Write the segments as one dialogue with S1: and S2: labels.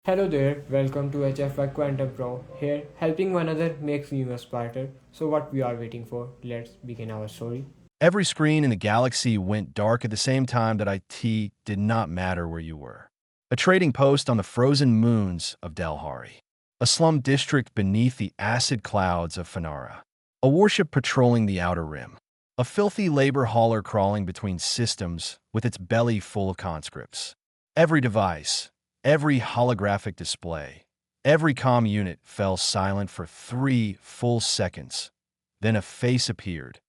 S1: Hello there, welcome to HFY Quantum Pro. Here, helping one another makes the universe smarter. So, what we are waiting for? Let's begin our story.
S2: Every screen in the galaxy went dark at the same time that IT did not matter where you were. A trading post on the frozen moons of Delhari. A slum district beneath the acid clouds of Fanara. A warship patrolling the outer rim. A filthy labor hauler crawling between systems with its belly full of conscripts. Every device, every holographic display, every comm unit fell silent for 3 full seconds. Then a face appeared.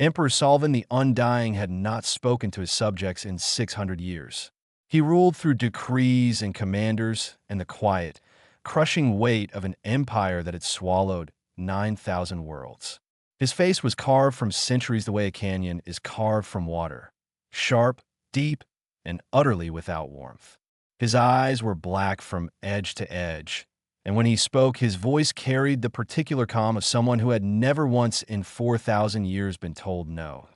S2: Emperor Salvan the Undying had not spoken to his subjects in 600 years. He ruled through decrees and commanders and the quiet, crushing weight of an empire that had swallowed 9,000 worlds. His face was carved from centuries the way a canyon is carved from water, sharp, deep, and utterly without warmth. His eyes were black from edge to edge, and when he spoke, his voice carried the particular calm of someone who had never once in 4,000 years been told no.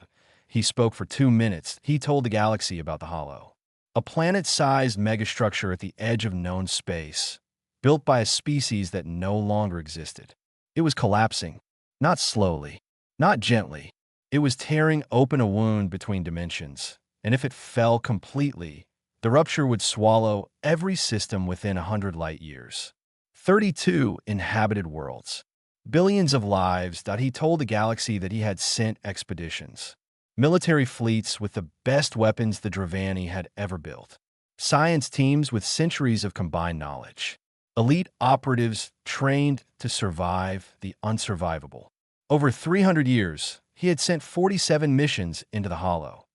S2: He spoke for 2 minutes. He told the galaxy about the Hollow, a planet-sized megastructure at the edge of known space, built by a species that no longer existed. It was collapsing, not slowly, not gently. It was tearing open a wound between dimensions, and if it fell completely, the rupture would swallow every system within 100 light years. 32 inhabited worlds. Billions of lives. He told the galaxy that he had sent expeditions. Military fleets with the best weapons the Dravani had ever built. Science teams with centuries of combined knowledge. Elite operatives trained to survive the unsurvivable. Over 300 years, he had sent 47 missions into the Hollow.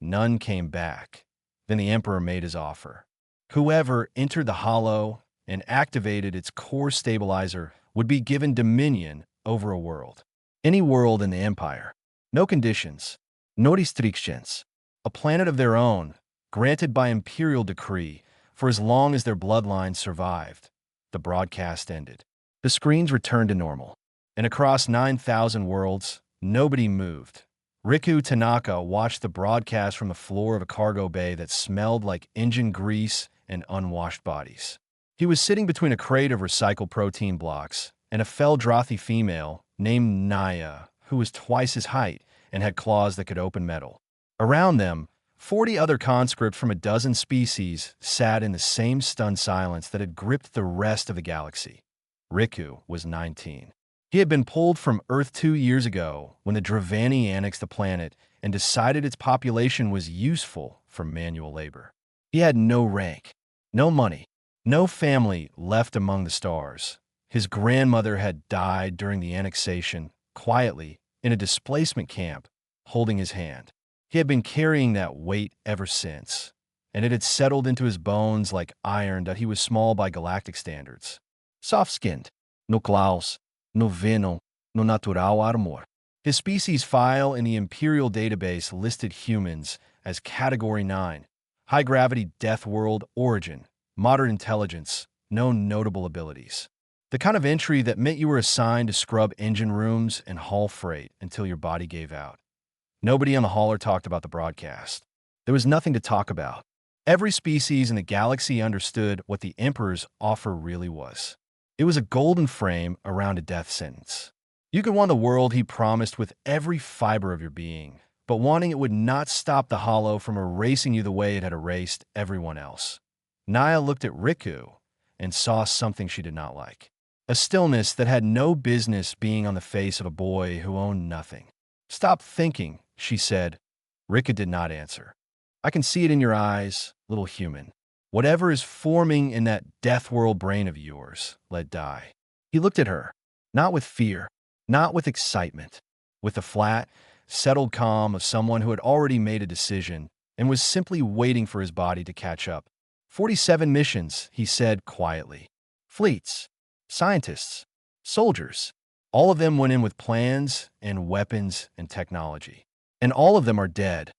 S2: None came back. Then the Emperor made his offer. Whoever entered the Hollow and activated its core stabilizer would be given dominion over a world. Any world in the Empire. No conditions. No restrictions. A planet of their own, granted by imperial decree, for as long as their bloodline survived. The broadcast ended. The screens returned to normal. And across 9,000 worlds, nobody moved. Riku Tanaka watched the broadcast from the floor of a cargo bay that smelled like engine grease and unwashed bodies. He was sitting between a crate of recycled protein blocks and a Feldrothy female named Naya, who was twice his height and had claws that could open metal. Around them, 40 other conscripts from a dozen species sat in the same stunned silence that had gripped the rest of the galaxy. Riku was 19. He had been pulled from Earth 2 years ago when the Dravani annexed the planet and decided its population was useful for manual labor. He had no rank, no money, no family left among the stars. His grandmother had died during the annexation, quietly, in a displacement camp, holding his hand. He had been carrying that weight ever since, and it had settled into his bones like iron that he was small by galactic standards. Soft-skinned, no claws, no venom, no natural armor. His species file in the Imperial database listed humans as Category 9, high-gravity death world origin, modern intelligence, no notable abilities. The kind of entry that meant you were assigned to scrub engine rooms and haul freight until your body gave out. Nobody on the hauler talked about the broadcast. There was nothing to talk about. Every species in the galaxy understood what the Emperor's offer really was. It was a golden frame around a death sentence. You could want the world he promised with every fiber of your being, but wanting it would not stop the Hollow from erasing you the way it had erased everyone else. Naya looked at Riku and saw something she did not like. A stillness that had no business being on the face of a boy who owned nothing. "Stop thinking," she said. Riku did not answer. "I can see it in your eyes, little human. Whatever is forming in that death world brain of yours, let die." He looked at her, not with fear, not with excitement, with the flat, settled calm of someone who had already made a decision and was simply waiting for his body to catch up. 47 missions, he said quietly. Fleets, scientists, soldiers. All of them went in with plans and weapons and technology. And all of them are dead,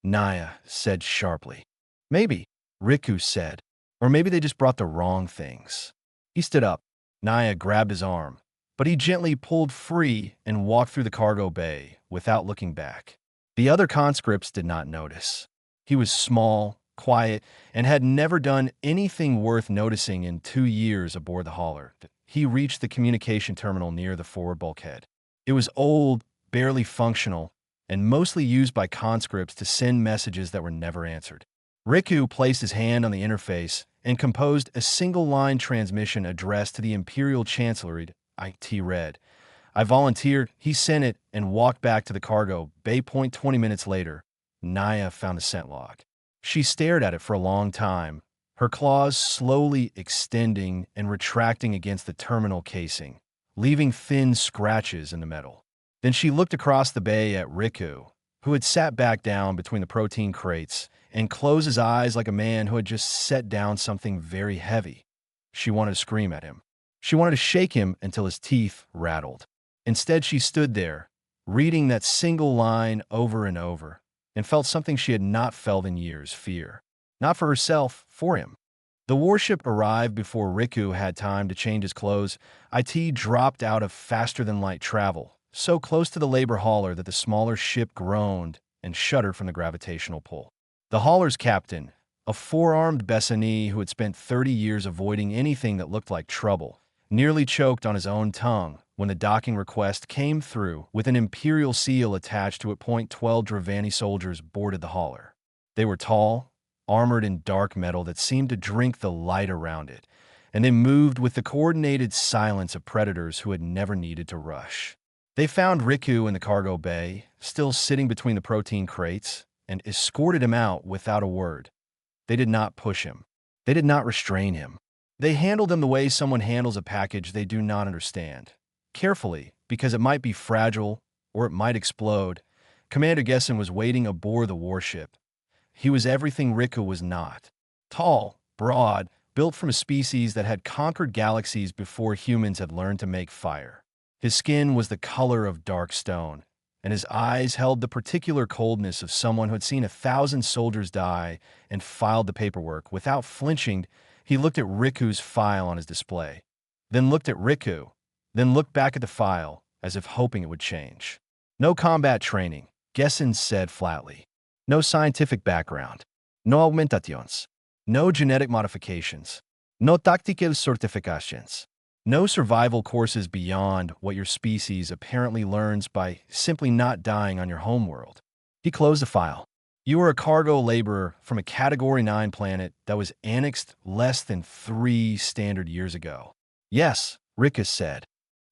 S2: Naya said sharply. Maybe, Riku said, or maybe they just brought the wrong things. He stood up. Naya grabbed his arm, but he gently pulled free and walked through the cargo bay without looking back. The other conscripts did not notice. He was small, quiet, and had never done anything worth noticing in 2 years aboard the hauler. He reached the communication terminal near the forward bulkhead. It was old, barely functional, and mostly used by conscripts to send messages that were never answered. Riku placed his hand on the interface and composed a single-line transmission addressed to the Imperial Chancellery. IT read. I volunteered, he sent it, and walked back to the cargo bay point 20 minutes later. Naya found the scent log. She stared at it for a long time, her claws slowly extending and retracting against the terminal casing, leaving thin scratches in the metal. Then she looked across the bay at Riku, who had sat back down between the protein crates, and closed his eyes like a man who had just set down something very heavy. She wanted to scream at him. She wanted to shake him until his teeth rattled. Instead, she stood there, reading that single line over and over, and felt something she had not felt in years, fear. Not for herself, for him. The warship arrived before Riku had time to change his clothes. IT dropped out of faster-than-light travel, so close to the labor hauler that the smaller ship groaned and shuddered from the gravitational pull. The hauler's captain, a four-armed Bessani who had spent 30 years avoiding anything that looked like trouble, nearly choked on his own tongue when the docking request came through with an Imperial seal attached to it. 12 Dravani soldiers boarded the hauler. They were tall, armored in dark metal that seemed to drink the light around it, and they moved with the coordinated silence of predators who had never needed to rush. They found Riku in the cargo bay, still sitting between the protein crates, and escorted him out without a word. They did not push him. They did not restrain him. They handled him the way someone handles a package they do not understand. Carefully, because it might be fragile or it might explode. Commander Gessen was waiting aboard the warship. He was everything Riku was not. Tall, broad, built from a species that had conquered galaxies before humans had learned to make fire. His skin was the color of dark stone, and his eyes held the particular coldness of someone who had seen 1,000 soldiers die and filed the paperwork. Without flinching, he looked at Riku's file on his display, then looked at Riku, then looked back at the file, as if hoping it would change. No combat training, Gessen said flatly. No scientific background. No augmentations. No genetic modifications. No tactical certifications. No survival courses beyond what your species apparently learns by simply not dying on your homeworld. He closed the file. You were a cargo laborer from a Category 9 planet that was annexed less than 3 standard years ago. Yes, Rikus said.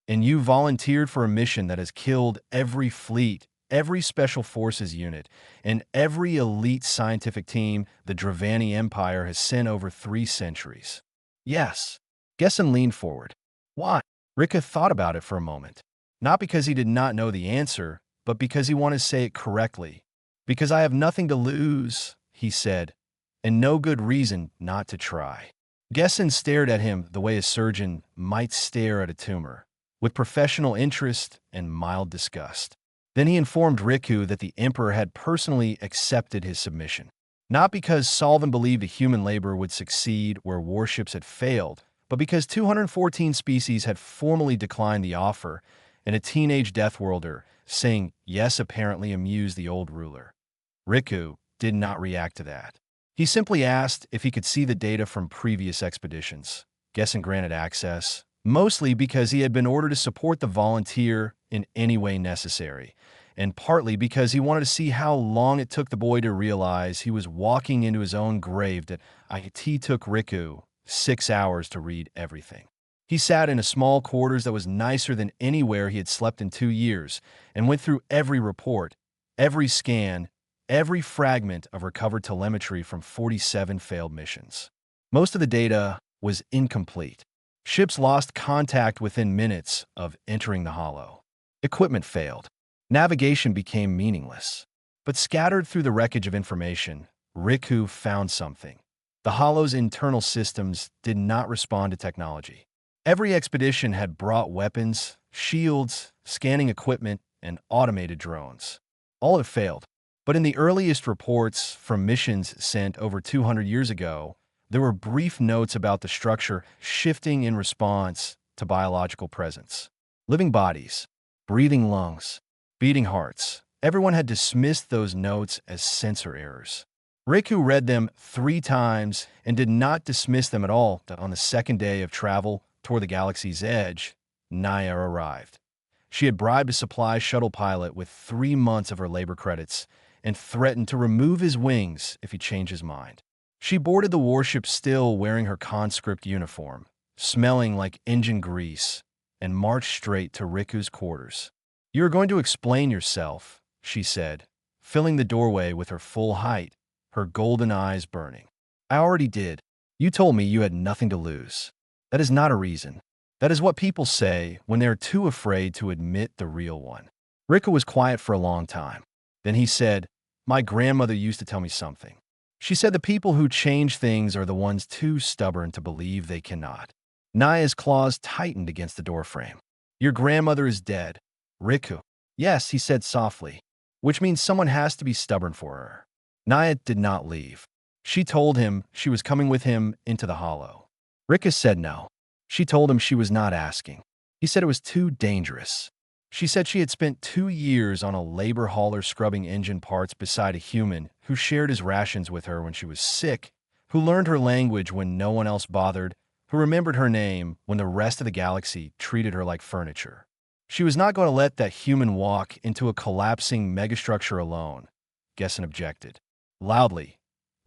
S2: And you volunteered for a mission that has killed every fleet, every special forces unit, and every elite scientific team the Dravani Empire has sent over 3 centuries. Yes. Gessen leaned forward. Why? Rika thought about it for a moment. Not because he did not know the answer, but because he wanted to say it correctly. Because I have nothing to lose, he said, and no good reason not to try. Gessen stared at him the way a surgeon might stare at a tumor, with professional interest and mild disgust. Then he informed Riku that the Emperor had personally accepted his submission. Not because Solvin believed a human labor would succeed where warships had failed, but because 214 species had formally declined the offer, and a teenage Deathworlder saying yes apparently amused the old ruler. Riku did not react to that. He simply asked if he could see the data from previous expeditions. Gessen granted access, mostly because he had been ordered to support the volunteer in any way necessary, and partly because he wanted to see how long it took the boy to realize he was walking into his own grave. That it took Riku 6 hours to read everything. He sat in a small quarters that was nicer than anywhere he had slept in 2 years, and went through every report, every scan, every fragment of recovered telemetry from 47 failed missions. Most of the data was incomplete. Ships lost contact within minutes of entering the hollow. Equipment failed. Navigation became meaningless. But scattered through the wreckage of information, Riku found something. The hollow's internal systems did not respond to technology. Every expedition had brought weapons, shields, scanning equipment, and automated drones. All had failed. But in the earliest reports from missions sent over 200 years ago, there were brief notes about the structure shifting in response to biological presence. Living bodies, breathing lungs, beating hearts. Everyone had dismissed those notes as sensor errors. Riku read them 3 times and did not dismiss them at all. On the second day of travel toward the galaxy's edge, Naya arrived. She had bribed a supply shuttle pilot with 3 months of her labor credits and threatened to remove his wings if he changed his mind. She boarded the warship still wearing her conscript uniform, smelling like engine grease, and marched straight to Riku's quarters. "You are going to explain yourself," she said, filling the doorway with her full height, her golden eyes burning. "I already did. You told me you had nothing to lose. That is not a reason. That is what people say when they are too afraid to admit the real one." Riku was quiet for a long time. Then he said, "My grandmother used to tell me something. She said the people who change things are the ones too stubborn to believe they cannot." Naya's claws tightened against the doorframe. "Your grandmother is dead, Riku." "Yes," he said softly, "which means someone has to be stubborn for her." Naya did not leave. She told him she was coming with him into the hollow. Riku said no. She told him she was not asking. He said it was too dangerous. She said she had spent 2 years on a labor hauler scrubbing engine parts beside a human who shared his rations with her when she was sick, who learned her language when no one else bothered, who remembered her name when the rest of the galaxy treated her like furniture. She was not going to let that human walk into a collapsing megastructure alone, Gessen objected. Loudly,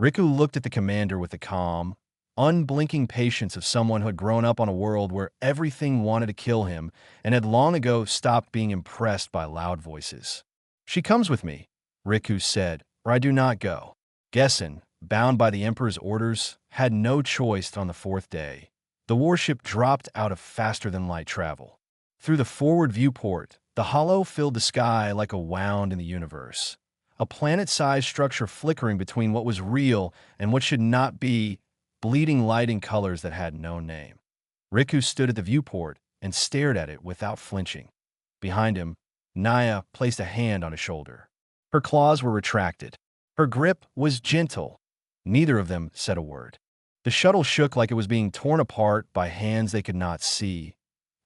S2: Riku looked at the commander with the calm, unblinking patience of someone who had grown up on a world where everything wanted to kill him and had long ago stopped being impressed by loud voices. "She comes with me," Riku said, "or I do not go." Gessen, bound by the Emperor's orders, had no choice on the 4th day. The warship dropped out of faster-than-light travel. Through the forward viewport, the hollow filled the sky like a wound in the universe, a planet-sized structure flickering between what was real and what should not be, bleeding light in colors that had no name. Riku stood at the viewport and stared at it without flinching. Behind him, Naya placed a hand on his shoulder. Her claws were retracted. Her grip was gentle. Neither of them said a word. The shuttle shook like it was being torn apart by hands they could not see.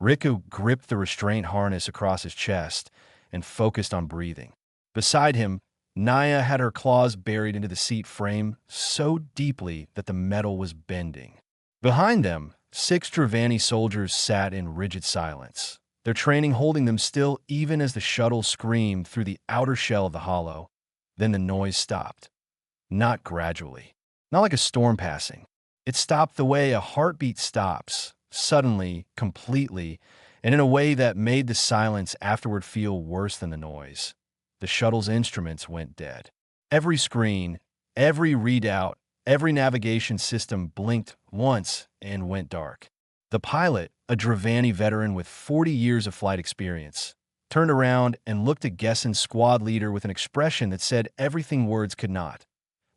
S2: Riku gripped the restraint harness across his chest and focused on breathing. Beside him, Naya had her claws buried into the seat frame so deeply that the metal was bending. Behind them, 6 Dravani soldiers sat in rigid silence, their training holding them still even as the shuttle screamed through the outer shell of the hollow. Then the noise stopped. Not gradually. Not like a storm passing. It stopped the way a heartbeat stops, suddenly, completely, and in a way that made the silence afterward feel worse than the noise. The shuttle's instruments went dead. Every screen, every readout, every navigation system blinked once and went dark. The pilot, a Dravani veteran with 40 years of flight experience, turned around and looked at Gessen's squad leader with an expression that said everything words could not.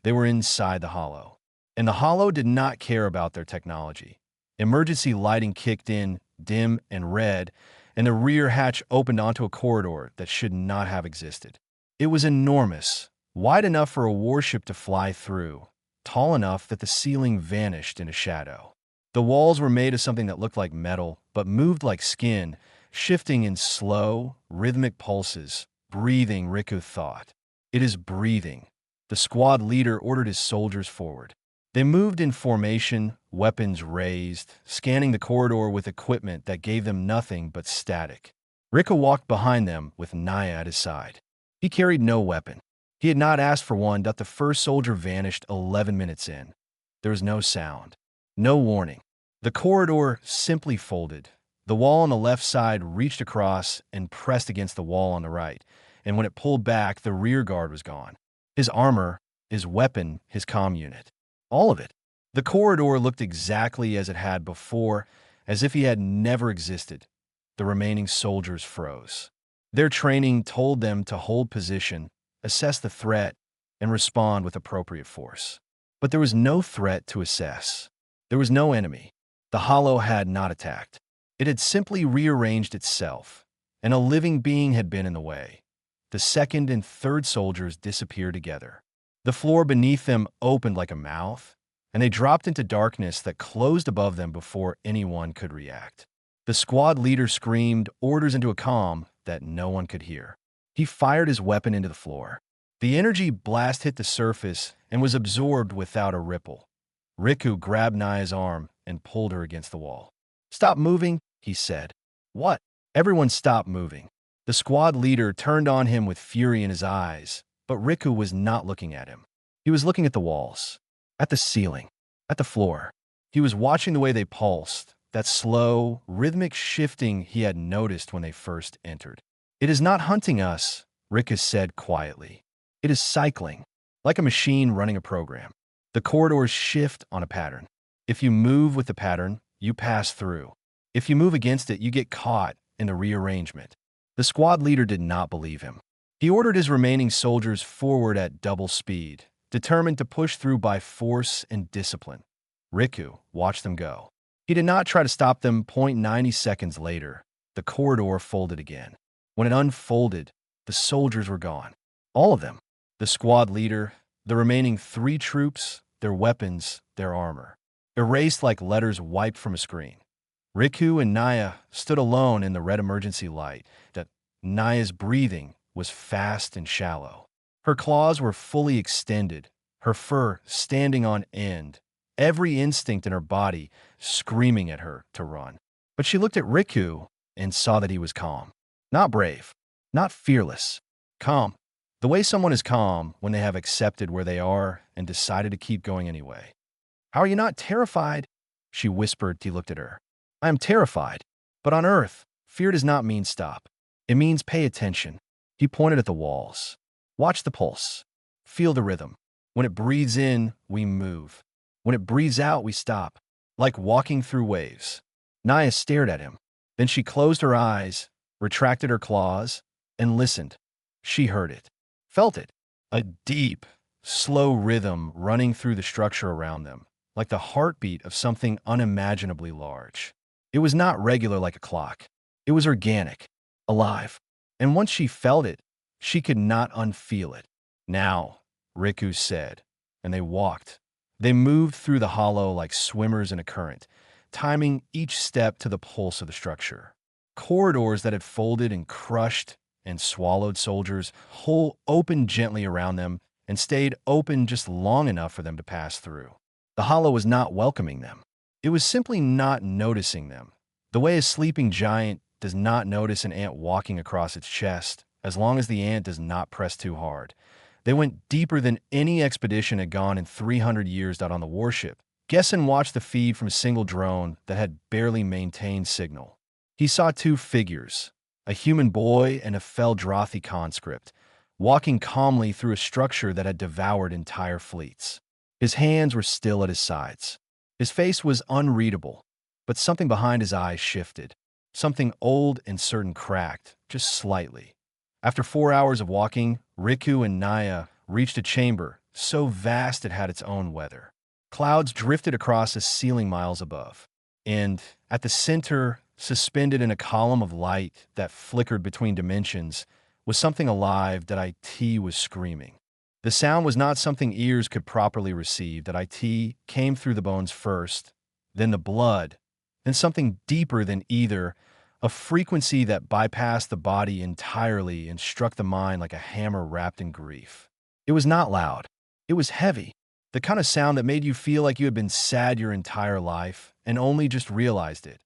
S2: They were inside the hollow. And the hollow did not care about their technology. Emergency lighting kicked in, dim and red, and the rear hatch opened onto a corridor that should not have existed. It was enormous, wide enough for a warship to fly through, tall enough that the ceiling vanished in a shadow. The walls were made of something that looked like metal, but moved like skin, shifting in slow, rhythmic pulses. Breathing, Riku thought. It is breathing. The squad leader ordered his soldiers forward. They moved in formation, weapons raised, scanning the corridor with equipment that gave them nothing but static. Riku walked behind them with Naya at his side. He carried no weapon. He had not asked for one. The first soldier vanished 11 minutes in. There was no sound, no warning. The corridor simply folded. The wall on the left side reached across and pressed against the wall on the right, and when it pulled back, the rear guard was gone. His armor, his weapon, his comm unit. All of it. The corridor looked exactly as it had before, as if he had never existed. The remaining soldiers froze. Their training told them to hold position, assess the threat, and respond with appropriate force. But there was no threat to assess. There was no enemy. The hollow had not attacked. It had simply rearranged itself, and a living being had been in the way. The second and third soldiers disappeared together. The floor beneath them opened like a mouth, and they dropped into darkness that closed above them before anyone could react. The squad leader screamed orders into a comm that no one could hear. He fired his weapon into the floor. The energy blast hit the surface and was absorbed without a ripple. Riku grabbed Naya's arm and pulled her against the wall. "Stop moving," he said. "What?" Everyone stopped moving. The squad leader turned on him with fury in his eyes, but Riku was not looking at him. He was looking at the walls, at the ceiling, at the floor. He was watching the way they pulsed, that slow, rhythmic shifting he had noticed when they first entered. "It is not hunting us," Riku said quietly. "It is cycling, like a machine running a program. The corridors shift on a pattern. If you move with the pattern, you pass through. If you move against it, you get caught in the rearrangement." The squad leader did not believe him. He ordered his remaining soldiers forward at double speed, determined to push through by force and discipline. Riku watched them go. He did not try to stop them. 90 seconds later, the corridor folded again. When it unfolded, the soldiers were gone. All of them. The squad leader, the remaining 3 troops, their weapons, their armor. Erased like letters wiped from a screen. Riku and Naya stood alone in the red emergency light. That Naya's breathing was fast and shallow. Her claws were fully extended, her fur standing on end, every instinct in her body screaming at her to run. But she looked at Riku and saw that he was calm. Not brave, not fearless. Calm. The way someone is calm when they have accepted where they are and decided to keep going anyway. "How are you not terrified?" she whispered. He looked at her. "I am terrified. But on Earth, fear does not mean stop. It means pay attention." He pointed at the walls. "Watch the pulse. Feel the rhythm. When it breathes in, we move. When it breathes out, we stop. Like walking through waves." Naya stared at him. Then she closed her eyes, retracted her claws, and listened. She heard it. Felt it. A deep, slow rhythm running through the structure around them, like the heartbeat of something unimaginably large. It was not regular like a clock. It was organic, alive. And once she felt it, she could not unfeel it. "Now," Riku said, and they walked. They moved through the hollow like swimmers in a current, timing each step to the pulse of the structure. Corridors that had folded and crushed and swallowed soldiers, hole opened gently around them and stayed open just long enough for them to pass through. The hollow was not welcoming them. It was simply not noticing them. The way a sleeping giant does not notice an ant walking across its chest, as long as the ant does not press too hard. They went deeper than any expedition had gone in 300 years out on the warship. Gessen watched the feed from a single drone that had barely maintained signal. He saw 2 figures, a human boy and a Feldrothi conscript, walking calmly through a structure that had devoured entire fleets. His hands were still at his sides. His face was unreadable, but something behind his eyes shifted. Something old and certain cracked, just slightly. After 4 hours of walking, Riku and Naya reached a chamber so vast it had its own weather. Clouds drifted across the ceiling miles above, and at the center, suspended in a column of light that flickered between dimensions, was something alive that IT was screaming. The sound was not something ears could properly receive. That IT came through the bones first, then the blood, then something deeper than either, a frequency that bypassed the body entirely and struck the mind like a hammer wrapped in grief. It was not loud. It was heavy. The kind of sound that made you feel like you had been sad your entire life and only just realized it.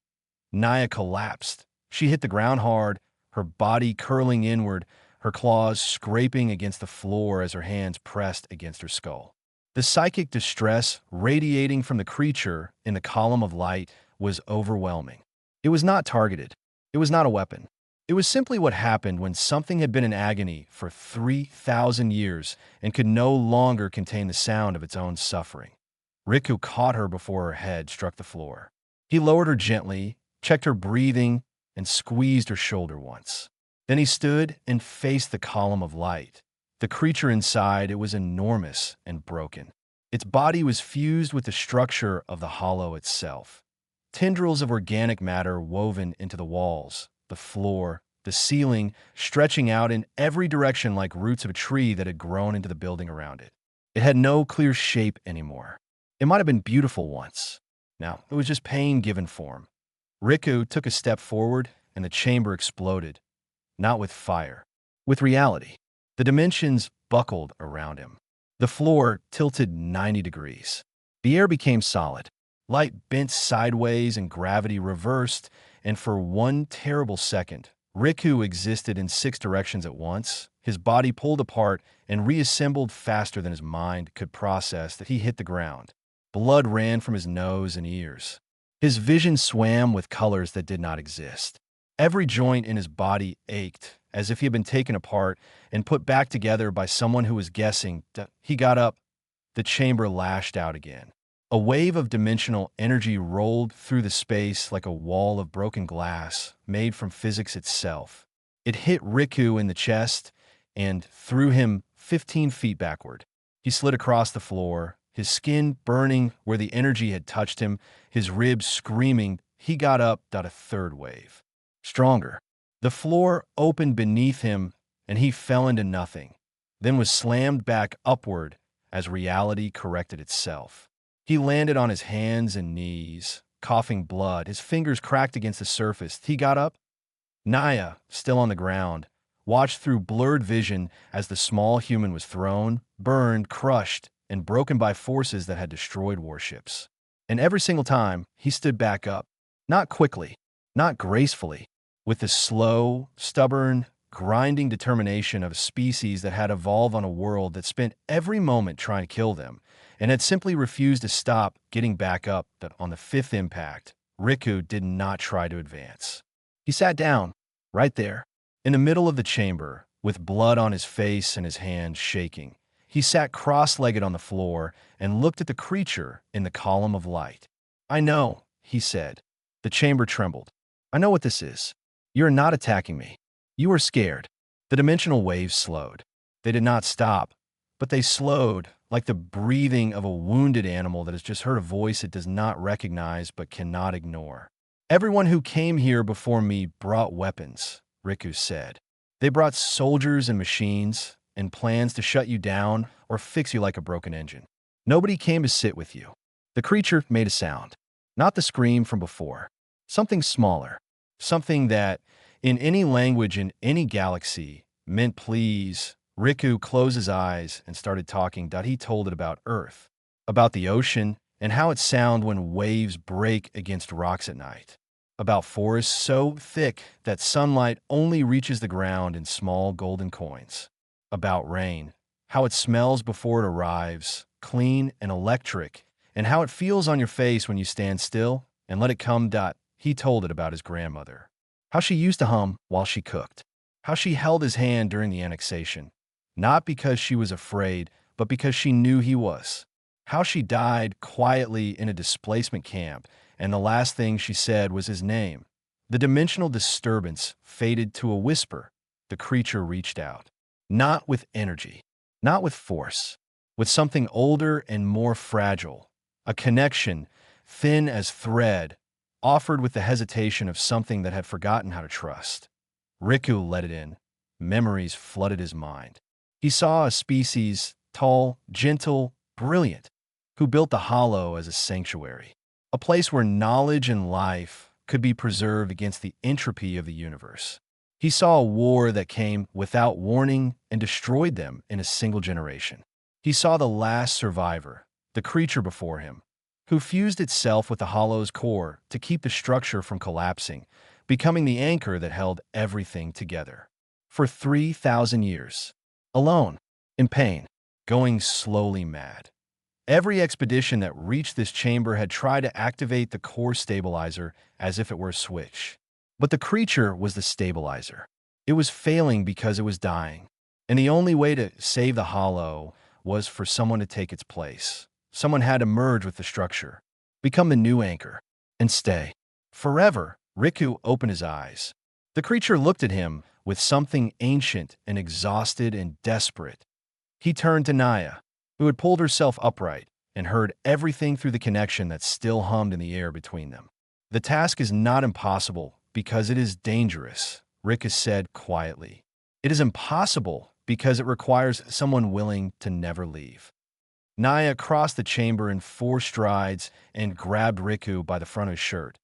S2: Naya collapsed. She hit the ground hard, her body curling inward, her claws scraping against the floor as her hands pressed against her skull. The psychic distress radiating from the creature in the column of light was overwhelming. It was not targeted. It was not a weapon. It was simply what happened when something had been in agony for 3,000 years and could no longer contain the sound of its own suffering. Riku caught her before her head struck the floor. He lowered her gently, checked her breathing, and squeezed her shoulder once. Then he stood and faced the column of light. The creature inside, it was enormous and broken. Its body was fused with the structure of the hollow itself. Tendrils of organic matter woven into the walls, the floor, the ceiling, stretching out in every direction like roots of a tree that had grown into the building around it. It had no clear shape anymore. It might have been beautiful once. Now, it was just pain given form. Riku took a step forward, and the chamber exploded. Not with fire, with reality. The dimensions buckled around him. The floor tilted 90 degrees. The air became solid. Light bent sideways and gravity reversed, and for one terrible second, Riku existed in 6 directions at once. His body pulled apart and reassembled faster than his mind could process that he hit the ground. Blood ran from his nose and ears. His vision swam with colors that did not exist. Every joint in his body ached, as if he had been taken apart and put back together by someone who was guessing. He got up. The chamber lashed out again. A wave of dimensional energy rolled through the space like a wall of broken glass made from physics itself. It hit Riku in the chest and threw him 15 feet backward. He slid across the floor, his skin burning where the energy had touched him, his ribs screaming. He got up. A third wave. Stronger. The floor opened beneath him, and he fell into nothing, then was slammed back upward as reality corrected itself. He landed on his hands and knees, coughing blood. His fingers cracked against the surface. He got up. Naya, still on the ground, watched through blurred vision as the small human was thrown, burned, crushed, and broken by forces that had destroyed warships. And every single time, he stood back up, not quickly, not gracefully, with the slow, stubborn, grinding determination of a species that had evolved on a world that spent every moment trying to kill them, and had simply refused to stop getting back up. That on the 5th impact, Riku did not try to advance. He sat down, right there, in the middle of the chamber, with blood on his face and his hands shaking. He sat cross-legged on the floor and looked at the creature in the column of light. "I know," he said. The chamber trembled. "I know what this is. You're not attacking me. You are scared." The dimensional waves slowed. They did not stop, but they slowed, like the breathing of a wounded animal that has just heard a voice it does not recognize but cannot ignore. "Everyone who came here before me brought weapons," Riku said. "They brought soldiers and machines and plans to shut you down or fix you like a broken engine. Nobody came to sit with you." The creature made a sound, not the scream from before. Something smaller, something that, in any language in any galaxy, meant please. Riku closed his eyes and started talking. He told it about Earth, about the ocean and how it sounds when waves break against rocks at night, about forests so thick that sunlight only reaches the ground in small golden coins, about rain, how it smells before it arrives, clean and electric, and how it feels on your face when you stand still and let it come. He told it about his grandmother, how she used to hum while she cooked, how she held his hand during the annexation, not because she was afraid, but because she knew he was, how she died quietly in a displacement camp, and the last thing she said was his name. The dimensional disturbance faded to a whisper. The creature reached out, not with energy, not with force, with something older and more fragile, a connection, thin as thread, offered with the hesitation of something that had forgotten how to trust. Riku let it in. Memories flooded his mind. He saw a species, tall, gentle, brilliant, who built the hollow as a sanctuary, a place where knowledge and life could be preserved against the entropy of the universe. He saw a war that came without warning and destroyed them in a single generation. He saw the last survivor, the creature before him, who fused itself with the hollow's core to keep the structure from collapsing, becoming the anchor that held everything together. For 3,000 years, alone, in pain, going slowly mad. Every expedition that reached this chamber had tried to activate the core stabilizer as if it were a switch. But the creature was the stabilizer. It was failing because it was dying. And the only way to save the hollow was for someone to take its place. Someone had to merge with the structure, become the new anchor, and stay. Forever, Riku opened his eyes. The creature looked at him with something ancient and exhausted and desperate. He turned to Naya, who had pulled herself upright and heard everything through the connection that still hummed in the air between them. "The task is not impossible because it is dangerous," Riku said quietly. "It is impossible because it requires someone willing to never leave." Naya crossed the chamber in 4 strides and grabbed Riku by the front of his shirt.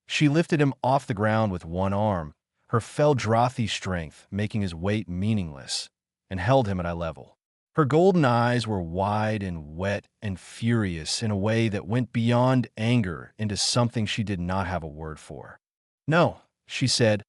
S2: She lifted him off the ground with one arm, her Feldrothy strength making his weight meaningless, and held him at eye level. Her golden eyes were wide and wet and furious in a way that went beyond anger into something she did not have a word for. No, she said.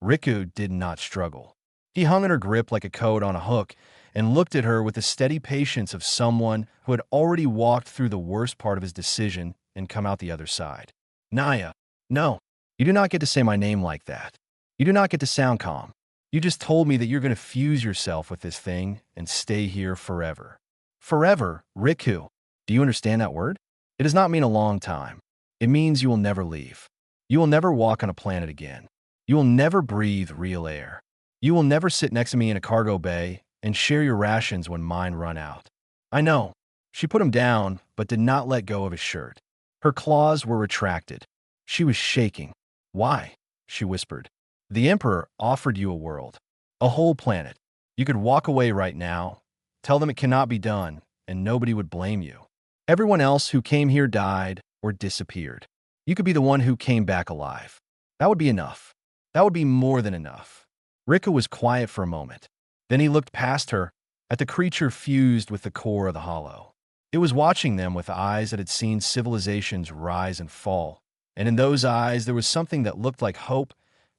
S2: Riku did not struggle. He hung in her grip like a coat on a hook and looked at her with the steady patience of someone who had already walked through the worst part of his decision and come out the other side. Naya, no, you do not get to say my name like that. You do not get to sound calm. You just told me that you're going to fuse yourself with this thing and stay here forever. Forever, Riku. Do you understand that word? It does not mean a long time. It means you will never leave. You will never walk on a planet again. You will never breathe real air. You will never sit next to me in a cargo bay and share your rations when mine run out. I know. She put him down, but did not let go of his shirt. Her claws were retracted. She was shaking. Why? She whispered. The Emperor offered you a world, a whole planet. You could walk away right now, tell them it cannot be done, and nobody would blame you. Everyone else who came here died or disappeared. You could be the one who came back alive. That would be enough. That would be more than enough. Riku was quiet for a moment. Then he looked past her at the creature fused with the core of the hollow. It was watching them with eyes that had seen civilizations rise and fall, and in those eyes there was something that looked like hope,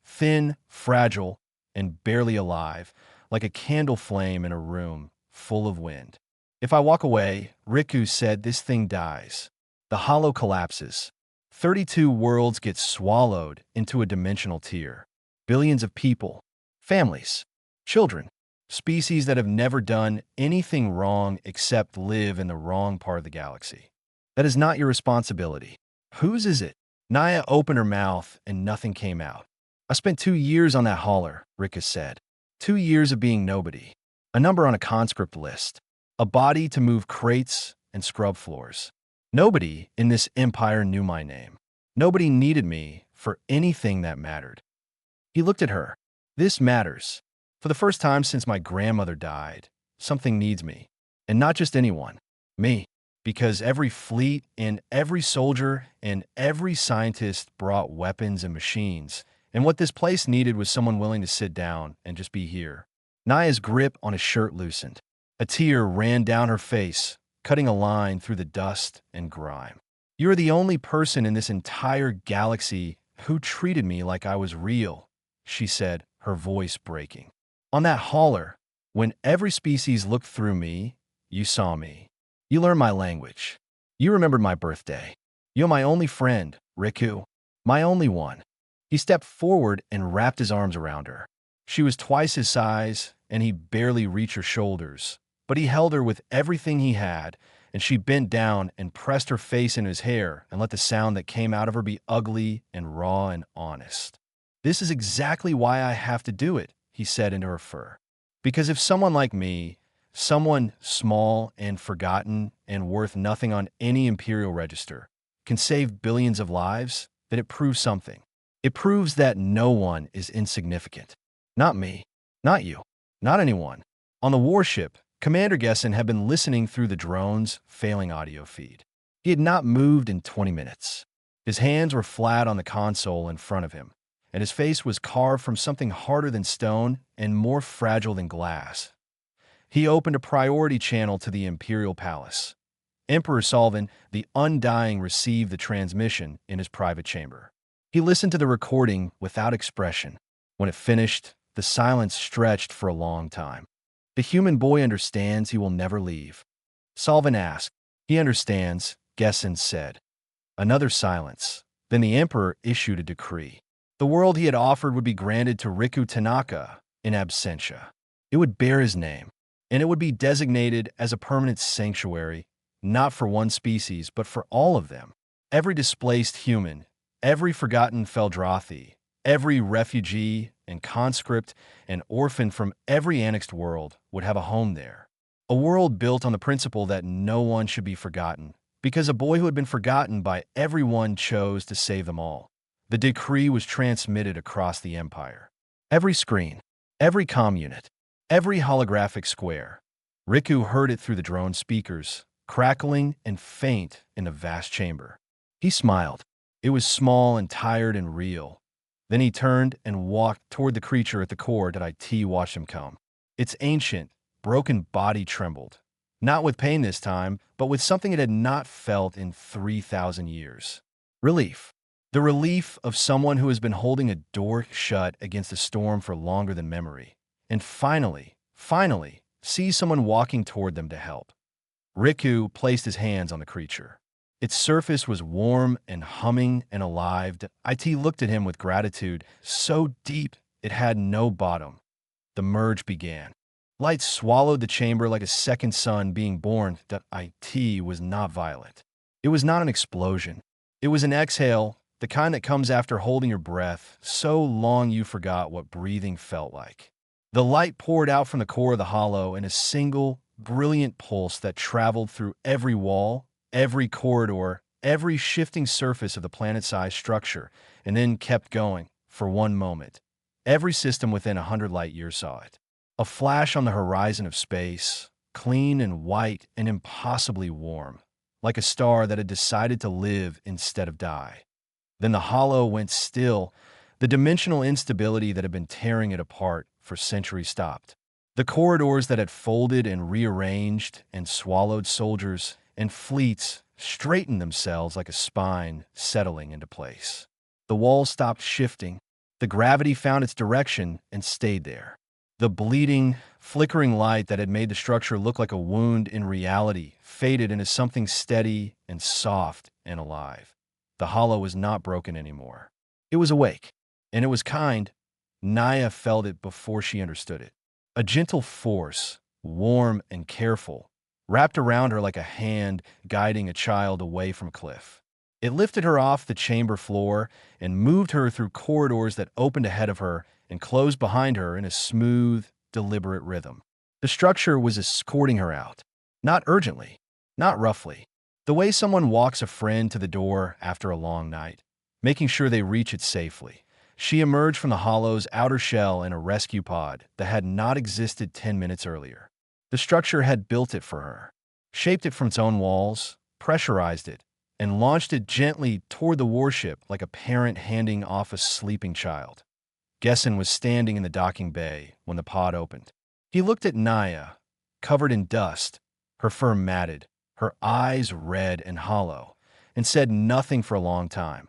S2: thin, fragile, and barely alive, like a candle flame in a room full of wind. If I walk away, Riku said, this thing dies. The hollow collapses. 32 worlds get swallowed into a dimensional tear. Billions of people, families, children, species that have never done anything wrong except live in the wrong part of the galaxy. That is not your responsibility. Whose is it? Naya opened her mouth and nothing came out. I spent 2 years on that hauler, Riku said. 2 years of being nobody. A number on a conscript list. A body to move crates and scrub floors. Nobody in this empire knew my name. Nobody needed me for anything that mattered. He looked at her. This matters. For the first time since my grandmother died, something needs me. And not just anyone. Me. Because every fleet and every soldier and every scientist brought weapons and machines. And what this place needed was someone willing to sit down and just be here. Naya's grip on his shirt loosened. A tear ran down her face, cutting a line through the dust and grime. You're the only person in this entire galaxy who treated me like I was real, she said, her voice breaking. On that hauler, when every species looked through me, you saw me. You learned my language. You remembered my birthday. You're my only friend, Riku. My only one. He stepped forward and wrapped his arms around her. She was twice his size, and he barely reached her shoulders. But he held her with everything he had, and she bent down and pressed her face into his hair and let the sound that came out of her be ugly and raw and honest. This is exactly why I have to do it, he said into her fur. Because if someone like me, someone small and forgotten and worth nothing on any imperial register, can save billions of lives, then it proves something. It proves that no one is insignificant. Not me. Not you. Not anyone. On the warship, Commander Gessen had been listening through the drone's failing audio feed. He had not moved in 20 minutes. His hands were flat on the console in front of him, and his face was carved from something harder than stone and more fragile than glass. He opened a priority channel to the Imperial Palace. Emperor Solvin, the Undying, received the transmission in his private chamber. He listened to the recording without expression. When it finished, the silence stretched for a long time. The human boy understands he will never leave. Solvin asked. He understands, Gessen said. Another silence. Then the Emperor issued a decree. The world he had offered would be granted to Riku Tanaka in absentia. It would bear his name, and it would be designated as a permanent sanctuary, not for one species, but for all of them. Every displaced human, every forgotten Feldrathi, every refugee and conscript and orphan from every annexed world would have a home there. A world built on the principle that no one should be forgotten, because a boy who had been forgotten by everyone chose to save them all. The decree was transmitted across the empire. Every screen, every comm unit, every holographic square. Riku heard it through the drone speakers, crackling and faint in a vast chamber. He smiled. It was small and tired and real. Then he turned and walked toward the creature at the core that IT watched him come. It's ancient, broken body trembled, not with pain this time, but with something it had not felt in 3,000 years. Relief. The relief of someone who has been holding a door shut against a storm for longer than memory, and finally, sees someone walking toward them to help. Riku placed his hands on the creature. Its surface was warm and humming and alive. It looked at him with gratitude, so deep it had no bottom. The merge began. Light swallowed the chamber like a second sun being born. It was not violent. It was not an explosion. It was an exhale, the kind that comes after holding your breath so long you forgot what breathing felt like. The light poured out from the core of the hollow in a single, brilliant pulse that traveled through every wall, every corridor, every shifting surface of the planet-sized structure, and then kept going for one moment. Every system within 100 light-years saw it. A flash on the horizon of space, clean and white and impossibly warm, like a star that had decided to live instead of die. Then the hollow went still. The dimensional instability that had been tearing it apart for centuries stopped. The corridors that had folded and rearranged and swallowed soldiers and fleets straightened themselves like a spine settling into place. The walls stopped shifting. The gravity found its direction and stayed there. The bleeding, flickering light that had made the structure look like a wound in reality faded into something steady and soft and alive. The hollow was not broken anymore. It was awake, and it was kind. Naya felt it before she understood it. A gentle force, warm and careful, wrapped around her like a hand guiding a child away from a cliff. It lifted her off the chamber floor and moved her through corridors that opened ahead of her and closed behind her in a smooth, deliberate rhythm. The structure was escorting her out, not urgently, not roughly, the way someone walks a friend to the door after a long night, making sure they reach it safely. She emerged from the hollow's outer shell in a rescue pod that had not existed 10 minutes earlier. The structure had built it for her, shaped it from its own walls, pressurized it, and launched it gently toward the warship like a parent handing off a sleeping child. Gessen was standing in the docking bay when the pod opened. He looked at Naya, covered in dust, her fur matted, her eyes red and hollow, and said nothing for a long time.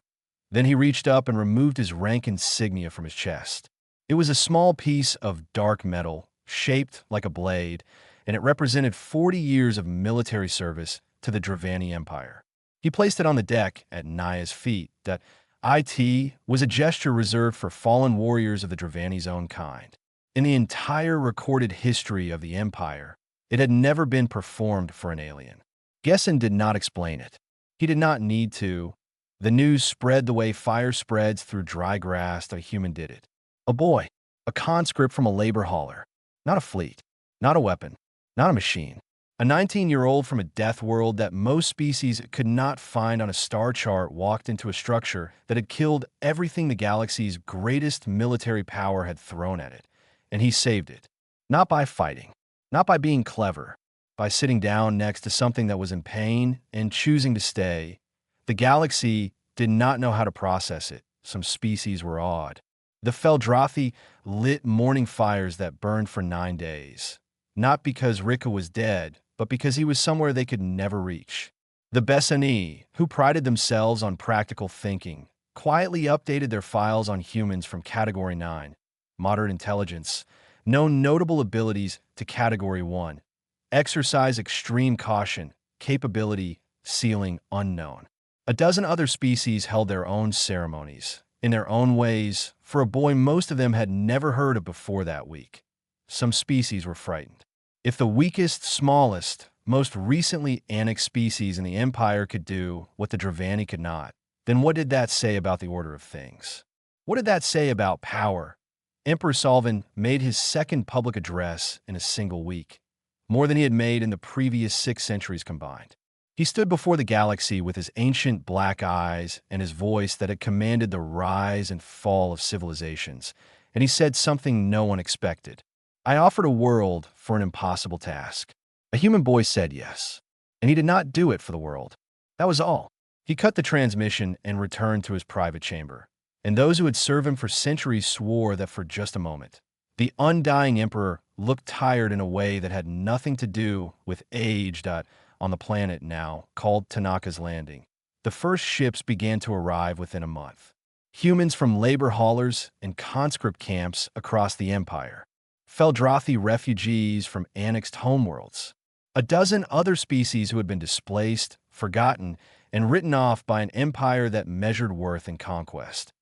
S2: Then he reached up and removed his rank insignia from his chest. It was a small piece of dark metal, shaped like a blade, and it represented 40 years of military service to the Dravani Empire. He placed it on the deck at Naya's feet. That it was a gesture reserved for fallen warriors of the Dravani's own kind. In the entire recorded history of the Empire, it had never been performed for an alien. Gessen did not explain it. He did not need to. The news spread the way fire spreads through dry grass. A human did it. A boy, a conscript from a labor hauler. Not a fleet, not a weapon, not a machine. A 19-year-old from a death world that most species could not find on a star chart walked into a structure that had killed everything the galaxy's greatest military power had thrown at it, and he saved it. Not by fighting, not by being clever, by sitting down next to something that was in pain and choosing to stay. The galaxy did not know how to process it. Some species were awed. The Feldrathi lit morning fires that burned for 9 days, not because Riku was dead, but because he was somewhere they could never reach. The Bessani, who prided themselves on practical thinking, quietly updated their files on humans from Category 9, moderate intelligence, no notable abilities, to Category 1, exercise extreme caution, capability, ceiling unknown. A dozen other species held their own ceremonies, in their own ways, for a boy most of them had never heard of before that week. Some species were frightened. If the weakest, smallest, most recently annexed species in the Empire could do what the Dravani could not, then what did that say about the order of things? What did that say about power? Emperor Salvan made his second public address in a single week, more than he had made in the previous 6 centuries combined. He stood before the galaxy with his ancient black eyes and his voice that had commanded the rise and fall of civilizations, and he said something no one expected. I offered a world for an impossible task. A human boy said yes, and he did not do it for the world. That was all. He cut the transmission and returned to his private chamber, and those who had served him for centuries swore that for just a moment, the undying emperor looked tired in a way that had nothing to do with age. On the planet now, called Tanaka's Landing, the first ships began to arrive within a month. Humans from labor haulers and conscript camps across the Empire, Feldrothi refugees from annexed homeworlds, a dozen other species who had been displaced, forgotten, and written off by an empire that measured worth in conquest.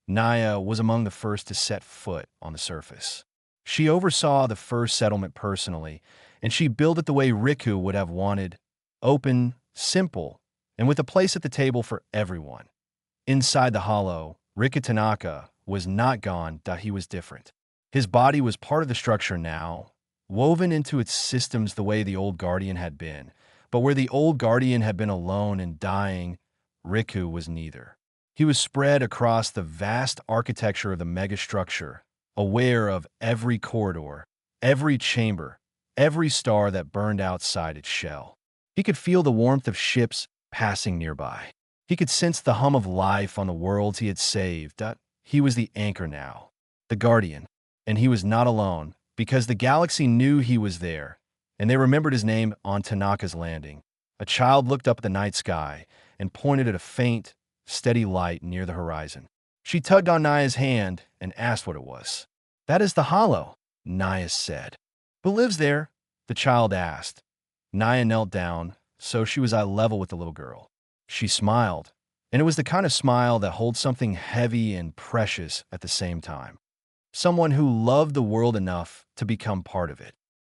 S2: Naya was among the first to set foot on the surface. She oversaw the first settlement personally, and she built it the way Riku would have wanted: open, simple, and with a place at the table for everyone. Inside the hollow, Rika Tanaka was not gone, that he was different. His body was part of the structure now, woven into its systems the way the old Guardian had been. But where the old Guardian had been alone and dying, Riku was neither. He was spread across the vast architecture of the megastructure, aware of every corridor, every chamber, every star that burned outside its shell. He could feel the warmth of ships passing nearby. He could sense the hum of life on the worlds he had saved. He was the anchor now, the Guardian, and he was not alone, because the galaxy knew he was there, and they remembered his name on Tanaka's Landing. A child looked up at the night sky and pointed at a faint, steady light near the horizon. She tugged on Naya's hand and asked what it was. "That is the hollow," Naya said. "Who lives there?" the child asked. Naya knelt down, so she was eye level with the little girl. She smiled, and it was the kind of smile that holds something heavy and precious at the same time. Someone who loved the world enough to become part of it.